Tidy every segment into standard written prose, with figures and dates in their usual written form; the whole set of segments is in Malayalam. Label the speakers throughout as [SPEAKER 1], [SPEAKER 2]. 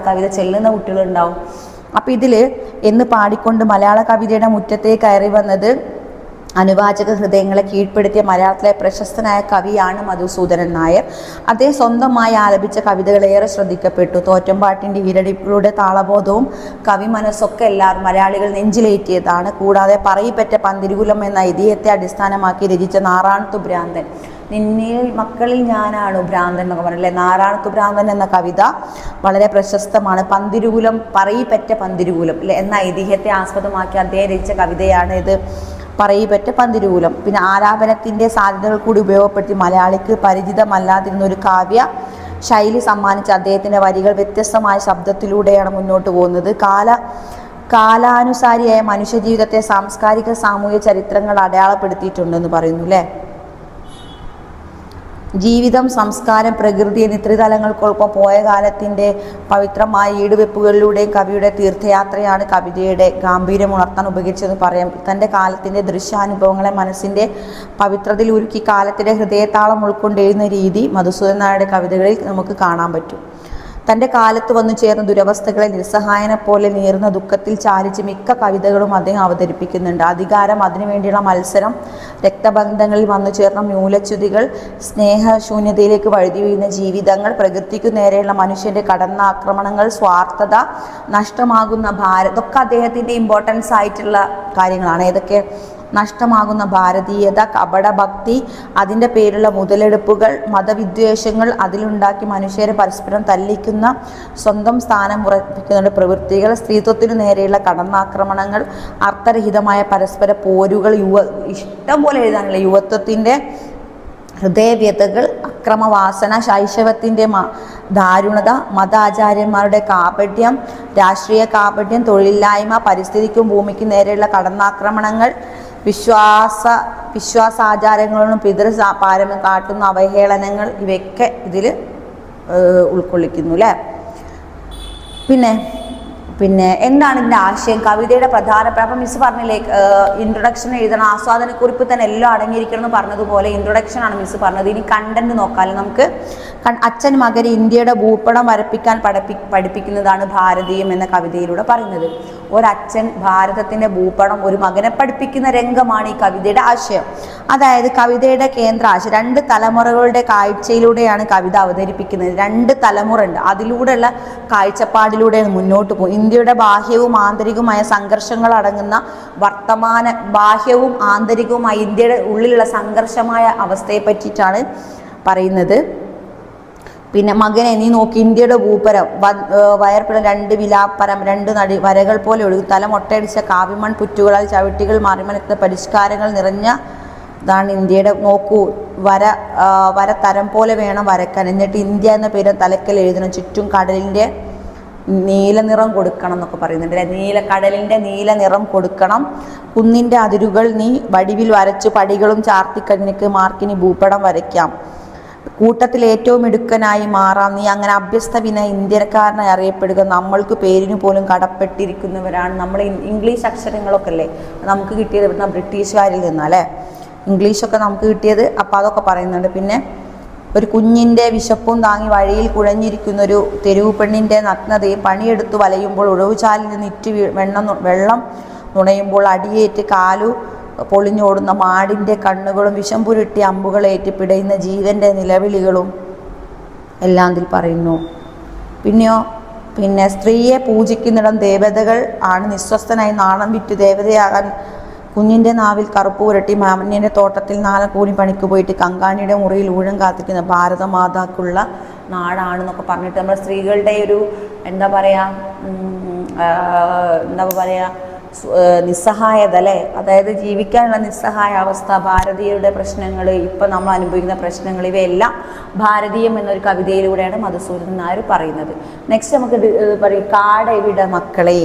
[SPEAKER 1] കവിത ചെല്ലുന്ന കുട്ടികളുണ്ടാവും. അപ്പം ഇതിൽ എന്ന് പാടിക്കൊണ്ട് മലയാള കവിതയുടെ മുറ്റത്തേക്ക് കയറി വന്നത് അനുവാചക ഹൃദയങ്ങളെ കീഴ്പ്പെടുത്തിയ മലയാളത്തിലെ പ്രശസ്തനായ കവിയാണ് മധുസൂദനൻ നായർ. അദ്ദേഹം സ്വന്തമായി ആലപിച്ച കവിതകൾ ഏറെ ശ്രദ്ധിക്കപ്പെട്ടു. തോറ്റമ്പാട്ടിൻ്റെ ഈരടിപ്പുകളുടെ താളബോധവും കവി മനസ്സൊക്കെ എല്ലാവരും മലയാളികൾ നെഞ്ചിലേറ്റിയതാണ്. കൂടാതെ പറയിപ്പറ്റ പന്തിരുകുലം എന്ന ഐതിഹ്യത്തെ അടിസ്ഥാനമാക്കി രചിച്ച നാറാണത്തു ഭ്രാന്തൻ, നിന്നിൽ മക്കളിൽ ഞാനാണു ഭ്രാന്തൻ എന്നൊക്കെ പറഞ്ഞില്ലേ, നാറാണത്തു ഭ്രാന്തൻ എന്ന കവിത വളരെ പ്രശസ്തമാണ്. പന്തിരുകുലം, പറയിപ്പറ്റ പന്തിരുകുലം എന്ന ഐതിഹ്യത്തെ ആസ്പദമാക്കി അദ്ദേഹം രചിച്ച കവിതയാണ് ഇത് പറയിപ്പറ്റ പന്തിരുകുലം. പിന്നെ ആലാപനത്തിൻ്റെ സാധ്യതകൾ കൂടി ഉപയോഗപ്പെടുത്തി മലയാളിക്ക് പരിചിതമല്ലാതിരുന്ന ഒരു കാവ്യ ശൈലി സമ്മാനിച്ച അദ്ദേഹത്തിൻ്റെ വരികൾ വ്യത്യസ്തമായ ശബ്ദത്തിലൂടെയാണ് മുന്നോട്ട് പോകുന്നത്. കാലാനുസാരിയായ മനുഷ്യജീവിതത്തെ സാംസ്കാരിക സാമൂഹിക ചരിത്രങ്ങൾ അടയാളപ്പെടുത്തിയിട്ടുണ്ടെന്ന് പറയുന്നു അല്ലേ. ജീവിതം, സംസ്കാരം, പ്രകൃതി എന്നീ ത്രിതലങ്ങൾക്കൊപ്പം പോയ കാലത്തിൻ്റെ പവിത്രമായ ഈടുവെപ്പുകളിലൂടെയും കവിയുടെ തീർത്ഥയാത്രയാണ് കവിതയുടെ ഗാംഭീര്യം ഉണർത്താൻ ഉപകരിച്ചതെന്ന് പറയാം. തൻ്റെ കാലത്തിൻ്റെ ദൃശ്യാനുഭവങ്ങളെ മനസ്സിൻ്റെ പവിത്രതയിൽ ഉരുക്കി കാലത്തിൻ്റെ ഹൃദയതാളം ഉൾക്കൊണ്ടെഴുതുന്ന രീതി മധുസൂദനൻ നായരുടെ കവിതകളിൽ നമുക്ക് കാണാൻ പറ്റും. തൻ്റെ കാലത്ത് വന്നു ചേർന്ന ദുരവസ്ഥകളെ നിസ്സഹായനെ പോലെ നീറുന്ന ദുഃഖത്തിൽ ചാലിച്ച് മിക്ക കവിതകളും അദ്ദേഹം അവതരിപ്പിക്കുന്നുണ്ട്. അധികാരം, അതിനുവേണ്ടിയുള്ള മത്സരം, രക്തബന്ധങ്ങളിൽ വന്നു ചേർന്ന മൂലച്യുതികൾ, സ്നേഹശൂന്യതയിലേക്ക് വഴുതി വീഴുന്ന ജീവിതങ്ങൾ, പ്രകൃതിക്കു നേരെയുള്ള മനുഷ്യൻ്റെ കടന്നാക്രമണങ്ങൾ, സ്വാർത്ഥത, നഷ്ടമാകുന്ന ഭാരതം, ഇതൊക്കെ അദ്ദേഹത്തിൻ്റെ ഇമ്പോർട്ടൻസ് ആയിട്ടുള്ള കാര്യങ്ങളാണ്. ഏതൊക്കെ? നഷ്ടമാകുന്ന ഭാരതീയത, കപടഭക്തി, അതിൻ്റെ പേരിലുള്ള മുതലെടുപ്പുകൾ, മതവിദ്വേഷങ്ങൾ, അതിലുണ്ടാക്കി മനുഷ്യരെ പരസ്പരം തല്ലിക്കുന്ന സ്വന്തം സ്ഥാനം ഉറപ്പിക്കുന്ന പ്രവൃത്തികൾ, സ്ത്രീത്വത്തിനു നേരെയുള്ള കടന്നാക്രമണങ്ങൾ, അർത്ഥരഹിതമായ പരസ്പര പോരുകൾ, ഇഷ്ടം പോലെ എഴുതാനുള്ള യുവത്വത്തിൻ്റെ ഹൃദയവ്യതകൾ, അക്രമവാസന, ശൈശവത്തിൻ്റെ ദാരുണത, മതാചാര്യന്മാരുടെ കാപട്യം, രാഷ്ട്രീയ കാപട്യം, തൊഴിലില്ലായ്മ, പരിസ്ഥിതിക്കും ഭൂമിക്കും നേരെയുള്ള കടന്നാക്രമണങ്ങൾ, വിശ്വാസാചാരങ്ങളോടും പിതൃ പാരമ്യം കാട്ടുന്ന അവഹേളനങ്ങൾ, ഇവയൊക്കെ ഇതിൽ ഉൾക്കൊള്ളിക്കുന്നു അല്ലേ. പിന്നെ എന്താണ് ഇതിൻ്റെ ആശയം? കവിതയുടെ പ്രധാനപ്പെട്ട, അപ്പം മിസ് പറഞ്ഞില്ലേ ഇൻട്രൊഡക്ഷൻ എഴുതണം, ആസ്വാദനക്കുറിപ്പ് തന്നെ എല്ലാം അടങ്ങിയിരിക്കണം എന്ന് പറഞ്ഞതുപോലെ ഇൻട്രൊഡക്ഷനാണ് മിസ് പറഞ്ഞത്. ഇനി കണ്ടന്റ് നോക്കാമല്ലോ നമുക്ക്. അച്ഛൻ മകന് ഇന്ത്യയുടെ ഭൂപടം വരപ്പിക്കാൻ പഠിപ്പിക്കുന്നതാണ് ഭാരതീയം എന്ന കവിതയിലൂടെ പറയുന്നത്. ഒരച്ഛൻ ഭാരതത്തിൻ്റെ ഭൂപടം ഒരു മകനെ പഠിപ്പിക്കുന്ന രംഗമാണ് ഈ കവിതയുടെ ആശയം. അതായത് കവിതയുടെ കേന്ദ്ര ആശയം 2 തലമുറകളുടെ കാഴ്ചയിലൂടെയാണ് കവിത അവതരിപ്പിക്കുന്നത്. 2 തലമുറ ഉണ്ട്, അതിലൂടെയുള്ള കാഴ്ചപ്പാടിലൂടെയാണ് മുന്നോട്ട് പോകും. ഇന്ത്യയുടെ ബാഹ്യവും ആന്തരികവുമായ സംഘർഷങ്ങൾ അടങ്ങുന്ന ബാഹ്യവും ആന്തരികവുമായ ഇന്ത്യയുടെ ഉള്ളിലുള്ള സംഘർഷമായ അവസ്ഥയെ പറ്റിയിട്ടാണ് പറയുന്നത്. പിന്നെ മകനെ നീ നോക്കി, ഇന്ത്യയുടെ ഭൂപരം വയർപ്പിടം 2 വിലാപ്പരം 2 വരകൾ പോലെ ഒഴുകും, തല മൊട്ടയടിച്ച കാവ്യമൺ പുറ്റുകളാൽ ചവിട്ടികൾ മറിമണക്കുന്ന പരിഷ്കാരങ്ങൾ നിറഞ്ഞ ഇതാണ് ഇന്ത്യയുടെ. നോക്കൂ, വര തരം പോലെ വേണം വരക്കാൻ. എന്നിട്ട് ഇന്ത്യ എന്ന പേര് തലക്കൽ എഴുതണം. ചുറ്റും കടലിൻ്റെ നീല നിറം കൊടുക്കണം എന്നൊക്കെ പറയുന്നുണ്ട്. കടലിൻ്റെ നീല നിറം കൊടുക്കണം. കുന്നിൻ്റെ അതിരുകൾ നീ വടിവിൽ വരച്ചു, പടികളും ചാർത്തിക്കഴിഞ്ഞിക്ക് മാർക്കിനി ഭൂപടം വരയ്ക്കാം. കൂട്ടത്തിൽ ഏറ്റവും മിടുക്കനായി മാറാം നീ. അങ്ങനെ അഭ്യസ്ത വിനയ ഇന്ത്യക്കാരനായി അറിയപ്പെടുക. നമ്മൾക്ക് പേരിന് പോലും കടപ്പെട്ടിരിക്കുന്നവരാണ് നമ്മൾ. ഇംഗ്ലീഷ് അക്ഷരങ്ങളൊക്കെ അല്ലേ നമുക്ക് കിട്ടിയത് ഇവിടുന്ന് ബ്രിട്ടീഷുകാരിൽ നിന്നല്ലേ ഇംഗ്ലീഷൊക്കെ നമുക്ക് കിട്ടിയത്. അപ്പോൾ അതൊക്കെ പറയുന്നുണ്ട്. പിന്നെ ഒരു കുഞ്ഞിൻ്റെ വിശപ്പും താങ്ങി വഴിയിൽ കുഴഞ്ഞിരിക്കുന്നൊരു തെരുവ് പെണ്ണിൻ്റെ നഗ്നതയും, പണിയെടുത്തു വലയുമ്പോൾ ഉഴവുചാലിൽ നിന്ന് വെള്ളം നുണയുമ്പോൾ അടിയേറ്റ് കാലു പൊളിഞ്ഞോടുന്ന മാടിൻ്റെ കണ്ണുകളും, വിഷം പുരുട്ടി അമ്പുകളേറ്റ് പിടയുന്ന ജീവൻ്റെ നിലവിളികളും എല്ലാം ഇതിൽ പറയുന്നു. പിന്നെ സ്ത്രീയെ പൂജിക്കുന്നിടം ദേവതകൾ ആണ്. നിസ്വസ്ഥനായി നാണം വിറ്റ് ദേവതയാകാൻ കുഞ്ഞിൻ്റെ നാവിൽ കറുപ്പ് പുരട്ടി മാമന്യൻ്റെ തോട്ടത്തിൽ 4 കൂലി പണിക്ക് പോയിട്ട് കങ്കാണിയുടെ മുറിയിൽ ഊഴം കാത്തിക്കുന്ന ഭാരതമാതാക്കുള്ള നാടാണെന്നൊക്കെ പറഞ്ഞിട്ട് നമ്മുടെ സ്ത്രീകളുടെ ഒരു എന്താ പറയുക നിസ്സഹായത അല്ലേ, അതായത് ജീവിക്കാനുള്ള നിസ്സഹായ അവസ്ഥ, ഭാരതീയരുടെ പ്രശ്നങ്ങൾ, ഇപ്പം നമ്മൾ അനുഭവിക്കുന്ന പ്രശ്നങ്ങൾ, ഇവയെല്ലാം ഭാരതീയം എന്നൊരു കവിതയിലൂടെയാണ് മധുസൂദനൻ നായർ പറയുന്നത്. നെക്സ്റ്റ് നമുക്ക് പറയും കാടവിട മക്കളെ.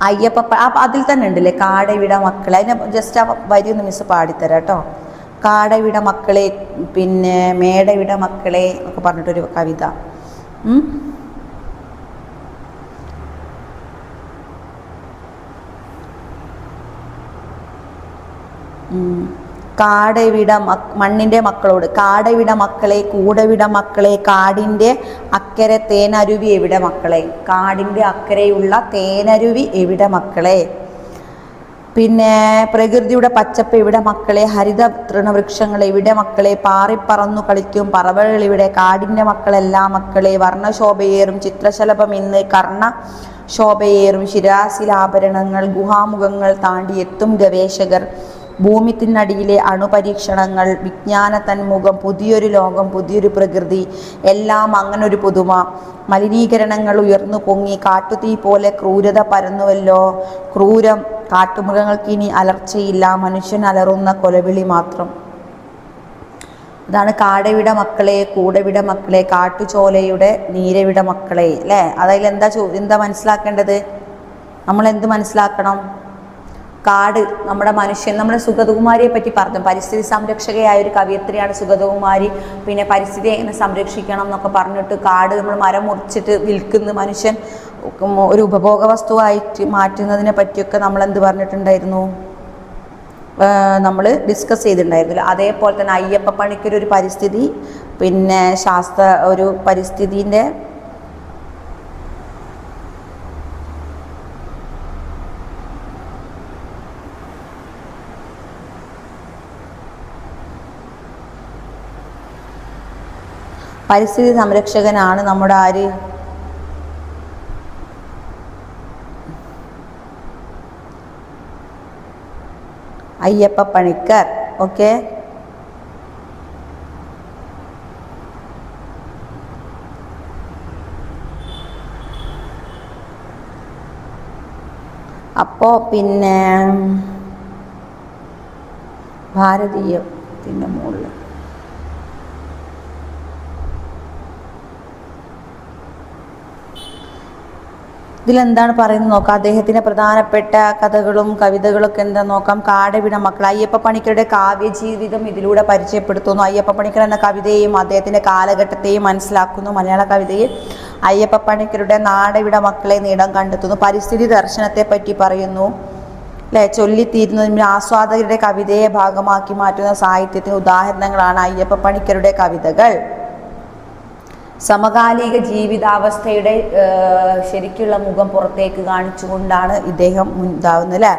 [SPEAKER 1] അയ്യപ്പ അതിൽ തന്നെ ഉണ്ടല്ലേ കാടവിട മക്കളെ. അതിനെ ജസ്റ്റ് ആ വരി ഒന്ന് മിസ് പാടിത്തരാം കേട്ടോ. കാടവിട മക്കളെ, പിന്നെ മേടവിട മക്കളെ എന്നൊക്കെ പറഞ്ഞിട്ടൊരു കവിത. കാടവിട മണ്ണിൻ്റെ മക്കളോട്, കാടവിട മക്കളെ, കൂടവിട മക്കളെ, കാടിൻ്റെ അക്കരെ തേനരുവി എവിടെ മക്കളെ, കാടിൻ്റെ അക്കരെയുള്ള തേനരുവി എവിടെ മക്കളെ. പിന്നെ പ്രകൃതിയുടെ പച്ചപ്പ് എവിടെ മക്കളെ, ഹരിത തൃണവൃക്ഷങ്ങൾ എവിടെ മക്കളെ, പാറിപ്പറന്നു കളിക്കും പറവകൾ ഇവിടെ, കാടിൻ്റെ മക്കളെല്ലാം മക്കളെ. വർണ്ണശോഭയേറും ചിത്രശലഭം ഇന്ന്, കർണ ശോഭയേറും ശിരാശിലാഭരണങ്ങൾ, ഗുഹാമുഖങ്ങൾ താണ്ടി എത്തും ഗവേഷകർ, ഭൂമിത്തിനടിയിലെ അണുപരീക്ഷണങ്ങൾ, വിജ്ഞാന തന്മുഖം, പുതിയൊരു ലോകം, പുതിയൊരു പ്രകൃതി, എല്ലാം അങ്ങനൊരു പുതുമ. മലിനീകരണങ്ങൾ ഉയർന്നു പൊങ്ങി, കാട്ടുതീ പോലെ ക്രൂരത പരന്നുവല്ലോ, ക്രൂരം. കാട്ടുമൃഗങ്ങൾക്കിനി അലർച്ചയില്ല, മനുഷ്യൻ അലറുന്ന കൊലവിളി മാത്രം. ഇതാണ് കാടവിട മക്കളെ, കൂടവിട മക്കളെ, കാട്ടുചോലയുടെ നീരവിട മക്കളെ, അല്ലേ? അതിൽ എന്താ മനസ്സിലാക്കേണ്ടത്? നമ്മൾ എന്ത് മനസ്സിലാക്കണം? കാട് നമ്മുടെ മനുഷ്യൻ, നമ്മുടെ സുഗതകുമാരിയെ പറ്റി പറഞ്ഞു. പരിസ്ഥിതി സംരക്ഷകയായ ഒരു കവയിത്രിയാണ് സുഗതകുമാരി. പിന്നെ പരിസ്ഥിതിയെ എങ്ങനെ സംരക്ഷിക്കണം എന്നൊക്കെ പറഞ്ഞിട്ട് കാട് നമ്മൾ മരം മുറിച്ചിട്ട് വിൽക്കുന്ന മനുഷ്യൻ ഒരു ഉപഭോഗ വസ്തുവായിട്ട് മാറ്റുന്നതിനെ പറ്റിയൊക്കെ നമ്മൾ എന്ത് പറഞ്ഞിട്ടുണ്ടായിരുന്നു, നമ്മൾ ഡിസ്കസ് ചെയ്തിട്ടുണ്ടായിരുന്നില്ല. അതേപോലെ തന്നെ അയ്യപ്പ പണിക്കർ ഒരു പരിസ്ഥിതി പിന്നെ ഒരു പരിസ്ഥിതിൻ്റെ പരിസ്ഥിതി സംരക്ഷകനാണ് നമ്മുടെ ആര്, അയ്യപ്പ പണിക്കർ. ഓക്കെ, അപ്പോൾ പിന്നെ ഭാരതീയത്തിൻ്റെ മുകളിൽ ഇതിലെന്താണ് പറയുന്നത് നോക്കാം. അദ്ദേഹത്തിൻ്റെ പ്രധാനപ്പെട്ട കഥകളും കവിതകളൊക്കെ എന്താ നോക്കാം. കാടവിട മക്കൾ, അയ്യപ്പ പണിക്കരുടെ കാവ്യജീവിതം ഇതിലൂടെ പരിചയപ്പെടുത്തുന്നു. അയ്യപ്പ പണിക്കർ എന്ന കവിതയെയും അദ്ദേഹത്തിൻ്റെ കാലഘട്ടത്തെയും മനസ്സിലാക്കുന്നു. മലയാള കവിതയിൽ അയ്യപ്പ പണിക്കരുടെ നാടവിട മക്കളെ നീടം കണ്ടെത്തുന്നു. പരിസ്ഥിതി ദർശനത്തെ പറ്റി പറയുന്നു, അല്ലേ? ചൊല്ലിത്തീരുന്നതിന് ആസ്വാദകരുടെ കവിതയെ ഭാഗമാക്കി മാറ്റുന്ന സാഹിത്യത്തിന് ഉദാഹരണങ്ങളാണ് അയ്യപ്പ പണിക്കരുടെ കവിതകൾ. സമകാലിക ജീവിതാവസ്ഥയുടെ ശരിക്കുള്ള മുഖം പുറത്തേക്ക് കാണിച്ചുകൊണ്ടാണ് ഇദ്ദേഹം ഇതാവുന്നത്, അല്ലേ?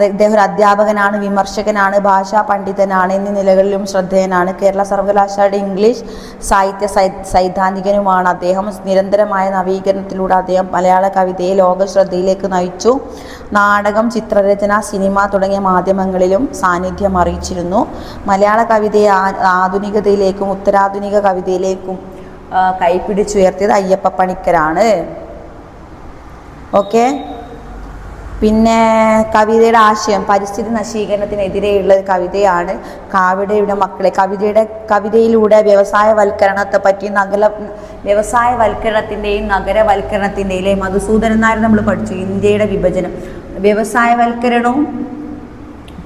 [SPEAKER 1] ഇദ്ദേഹം ഒരു അധ്യാപകനാണ്, വിമർശകനാണ്, ഭാഷാ പണ്ഡിതനാണ് എന്നീ നിലകളിലും ശ്രദ്ധേയനാണ്. കേരള സർവകലാശാലയുടെ ഇംഗ്ലീഷ് സാഹിത്യ സൈദ്ധാന്തികനുമാണ് അദ്ദേഹം. നിരന്തരമായ നവീകരണത്തിലൂടെ അദ്ദേഹം മലയാള കവിതയെ ലോകശ്രദ്ധയിലേക്ക് നയിച്ചു. നാടകം, ചിത്രരചന, സിനിമ തുടങ്ങിയ മാധ്യമങ്ങളിലും സാന്നിധ്യം അറിയിച്ചിരുന്നു. മലയാള കവിതയെ ആധുനികതയിലേക്കും ഉത്തരാധുനിക കവിതയിലേക്കും കൈപ്പിടിച്ചുയർത്തിയത് അയ്യപ്പ പണിക്കരാണ്. ഓക്കെ, പിന്നെ കവിതയുടെ ആശയം പരിസ്ഥിതി നശീകരണത്തിനെതിരെയുള്ള കവിതയാണ് കാവിടയുടെ മക്കളെ. കവിതയിലൂടെ വ്യവസായവൽക്കരണത്തെ പറ്റി വ്യവസായവൽക്കരണത്തിൻ്റെയും നഗരവൽക്കരണത്തിൻ്റെയും മധുസൂദനൻ നായർ നമ്മൾ പഠിച്ചു. ഇന്ത്യയുടെ വിഭജനം, വ്യവസായവൽക്കരണവും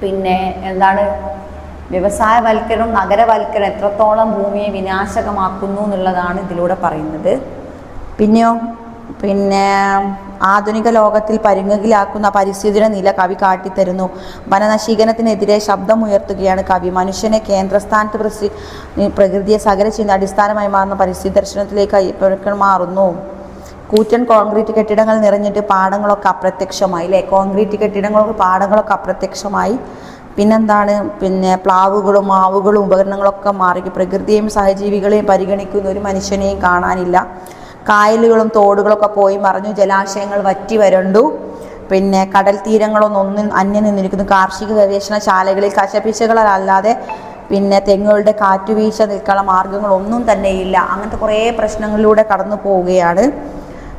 [SPEAKER 1] പിന്നെ എന്താണ് വ്യവസായവൽക്കരണം, നഗരവൽക്കരണം എത്രത്തോളം ഭൂമിയെ വിനാശകമാക്കുന്നു എന്നുള്ളതാണ് ഇതിലൂടെ പറയുന്നത്. പിന്നെ ആധുനിക ലോകത്തിൽ പരുങ്ങലിലാക്കുന്ന പരിസ്ഥിതിയുടെ നില കവി കാട്ടിത്തരുന്നു. വനനശീകരണത്തിനെതിരെ ശബ്ദമുയർത്തുകയാണ് കവി. മനുഷ്യനെ കേന്ദ്രസ്ഥാനത്ത് പ്രകൃതിയെ സകലചിന്ത അടിസ്ഥാനമായി മാറുന്ന പരിസ്ഥിതി ദർശനത്തിലേക്ക് മാറുന്നു. കൂറ്റൻ കോൺക്രീറ്റ് കെട്ടിടങ്ങൾ നിറഞ്ഞിട്ട് പാടങ്ങളൊക്കെ അപ്രത്യക്ഷമായി, അല്ലേ? കോൺക്രീറ്റ് കെട്ടിടങ്ങൾക്ക് പാടങ്ങളൊക്കെ അപ്രത്യക്ഷമായി. പിന്നെന്താണ്, പിന്നെ പ്ലാവുകളും മാവുകളും ഉപകരണങ്ങളൊക്കെ മാറി. പ്രകൃതിയെയും സഹജീവികളെയും പരിഗണിക്കുന്ന ഒരു മനുഷ്യനെയും കാണാനില്ല. കായലുകളും തോടുകളൊക്കെ പോയി മറഞ്ഞു, ജലാശയങ്ങൾ വറ്റി വരണ്ടു. പിന്നെ കടൽ തീരങ്ങളൊന്നും അന്യം നിന്നിരിക്കുന്നു. കാർഷിക ഗവേഷണശാലകളിൽ കശപിശകളല്ലാതെ പിന്നെ തെങ്ങുകളുടെ കാറ്റുവീഴ്ച നിൽക്കാനുള്ള മാർഗങ്ങളൊന്നും തന്നെയില്ല. അങ്ങനത്തെ കുറേ പ്രശ്നങ്ങളിലൂടെ കടന്നു പോവുകയാണ്.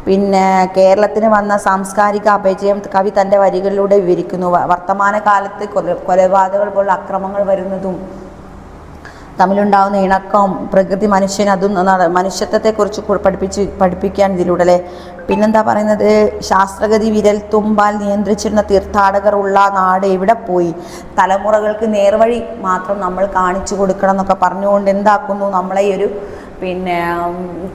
[SPEAKER 1] പിന്നെ കേരളത്തിന് വന്ന സാംസ്കാരിക അപജയം കവി തൻ്റെ വരികളിലൂടെ വിവരിക്കുന്നു. വർത്തമാനകാലത്ത് കൊലപാതകങ്ങൾ പോലുള്ള അക്രമങ്ങൾ വരുന്നതും തമ്മിലുണ്ടാകുന്ന ഇണക്കം, പ്രകൃതി മനുഷ്യൻ, അതും മനുഷ്യത്വത്തെക്കുറിച്ച് പഠിപ്പിക്കാൻ ഇതിലൂടെ, അല്ലേ? പിന്നെന്താ പറയുന്നത്, ശാസ്ത്രഗതി വിരൽ തുമ്പാൽ നിയന്ത്രിച്ചിരുന്ന തീർത്ഥാടകർ ഉള്ള നാട് എവിടെ പോയി? തലമുറകൾക്ക് നേർവഴി മാത്രം നമ്മൾ കാണിച്ചു കൊടുക്കണം എന്നൊക്കെ പറഞ്ഞുകൊണ്ട് എന്താക്കുന്നു, നമ്മളെ ഈ ഒരു പിന്നെ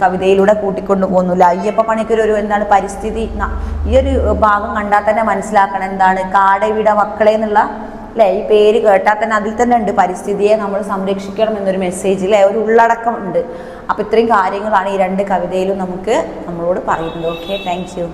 [SPEAKER 1] കവിതയിലൂടെ കൂട്ടിക്കൊണ്ടു പോകുന്നില്ല. അയ്യപ്പ പണിക്കർ ഒരു എന്താണ് പരിസ്ഥിതി, ഈ ഒരു ഭാഗം കണ്ടാൽ തന്നെ മനസ്സിലാക്കണം എന്താണ് കാടവിട മക്കളെ എന്നുള്ള, അല്ലേ? ഈ പേര് കേട്ടാൽ തന്നെ അതിൽ തന്നെ ഉണ്ട് പരിസ്ഥിതിയെ നമ്മൾ സംരക്ഷിക്കണം എന്നൊരു മെസ്സേജ്, അല്ലേ? ഒരു ഉള്ളടക്കം ഉണ്ട്. അപ്പോൾ ഇത്രയും കാര്യങ്ങളാണ് ഈ രണ്ട് കവിതയിലും നമ്മളോട് പറയുന്നത്. Okay, thank you.